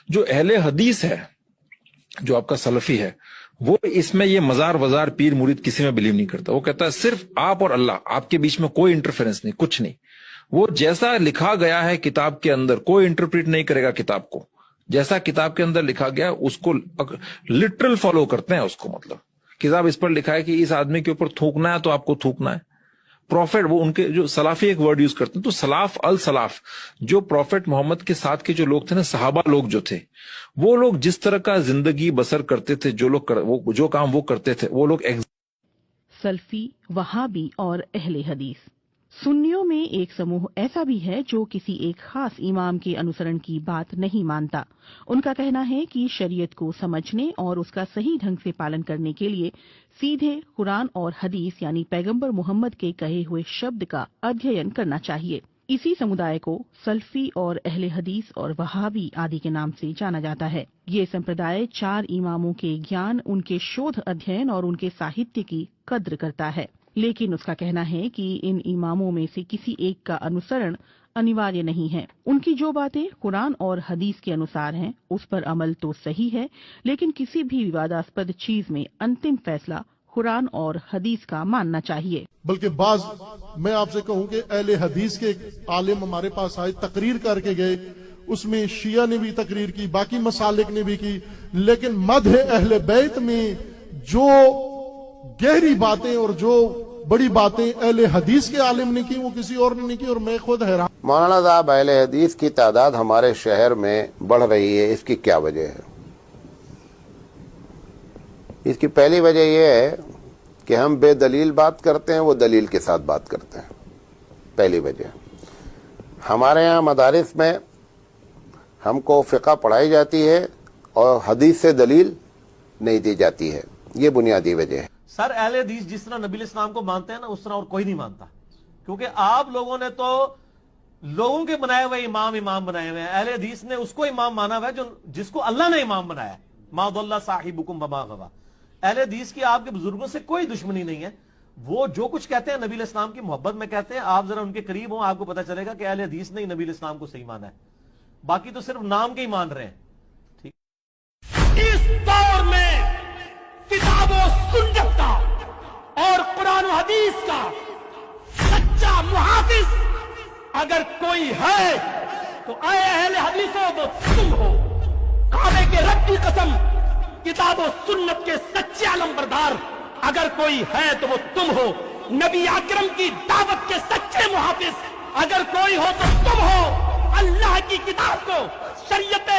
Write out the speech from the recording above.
جو اہل حدیث ہے، جو آپ کا سلفی ہے، وہ اس میں یہ مزار وزار پیر مرید کسی میں بلیو نہیں کرتا. وہ کہتا ہے صرف آپ اور اللہ، آپ کے بیچ میں کوئی انٹرفیرنس نہیں، کچھ نہیں. وہ جیسا لکھا گیا ہے کتاب کے اندر، کوئی انٹرپریٹ نہیں کرے گا کتاب کو. جیسا کتاب کے اندر لکھا گیا اس کو لٹرل فالو کرتے ہیں. اس کو مطلب کتاب اس پر لکھا ہے کہ اس آدمی کے اوپر تھوکنا ہے تو آپ کو تھوکنا ہے. پروفیٹ، وہ ان کے جو سلافی ایک ورڈ یوز کرتے ہیں، تو سلاف السلاف، جو پروفیٹ محمد کے ساتھ کے جو لوگ تھے نا، صحابہ لوگ جو تھے، وہ لوگ جس طرح کا زندگی بسر کرتے تھے، جو کام وہ کرتے تھے، وہ لوگ سلفی، وہابی اور اہل حدیث. سنیوں میں ایک سموہ ایسا بھی ہے جو کسی ایک خاص امام کے انوسرن کی بات نہیں مانتا. ان کا کہنا ہے کہ شریعت کو سمجھنے اور اس کا صحیح ڈھنگ سے پالن کرنے کے لیے سیدھے قرآن اور حدیث یعنی پیغمبر محمد کے کہے ہوئے شبد کا ادھین کرنا چاہیے. اسی سمدائے کو سلفی اور اہل حدیث اور وہابی آدی کے نام سے جانا جاتا ہے. یہ سمپردائے 4 اماموں کے گیان، ان کے شودھ ادھین اور ان کے ساہتیہ کی قدر کرتا ہے. لیکن اس کا کہنا ہے کہ ان اماموں میں سے کسی ایک کا انوسرن انیواریہ نہیں ہے. ان کی جو باتیں قرآن اور حدیث کے انوسار ہیں اس پر عمل تو صحیح ہے، لیکن کسی بھی وواداسپد چیز میں انتم فیصلہ قرآن اور حدیث کا ماننا چاہیے. بلکہ میں آپ سے کہوں کہ اہل حدیث کے عالم ہمارے پاس آئے، تقریر کر کے گئے، اس میں شیعہ نے بھی تقریر کی، باقی مسالک نے بھی کی، لیکن مدح اہل بیت میں جو گہری باتیں اور جو بڑی باتیں اہل حدیث کے عالم نے کی وہ کسی اور نے نہیں کی. اور میں خود حیران. مولانا صاحب، اہل حدیث کی تعداد ہمارے شہر میں بڑھ رہی ہے، اس کی کیا وجہ ہے؟ اس کی پہلی وجہ یہ ہے کہ ہم بے دلیل بات کرتے ہیں، وہ دلیل کے ساتھ بات کرتے ہیں. پہلی وجہ. ہمارے یہاں مدارس میں ہم کو فقہ پڑھائی جاتی ہے اور حدیث سے دلیل نہیں دی جاتی ہے. یہ بنیادی وجہ ہے. سر، اہل حدیث جس طرح نبی اسلام کو مانتے ہیں نا، اس طرح اور کوئی نہیں مانتا. کیونکہ آپ لوگوں نے تو لوگوں کے بنائے ہوئے امام بنائے ہوئے ہیں. اہل حدیث نے اس کو امام مانا ہوا ہے جس کو اللہ نے امام بنایا ہے. ما ضل صاحبکم وما غوی. اہل حدیث کی آپ کے بزرگوں سے کوئی دشمنی نہیں ہے. وہ جو کچھ کہتے ہیں نبی اسلام کی محبت میں کہتے ہیں. آپ ذرا ان کے قریب ہوں، آپ کو پتہ چلے گا کہ اہل حدیث نے نبی اسلام کو صحیح مانا ہے. باقی تو صرف نام کے ہی مان رہے ہیں. ٹھیک. اس دور میں کتاب و سنت کا اور قرآن و حدیث کا سچا محافظ اگر کوئی ہے تو اے اہل حدیثوں وہ تم ہو. کعبے کے رب کی قسم، کتاب و سنت کے سچے علمبردار اگر کوئی ہے تو وہ تم ہو. نبی اکرم کی دعوت کے سچے محافظ اگر کوئی ہو تو تم ہو. اللہ کی کتاب کو، شریعت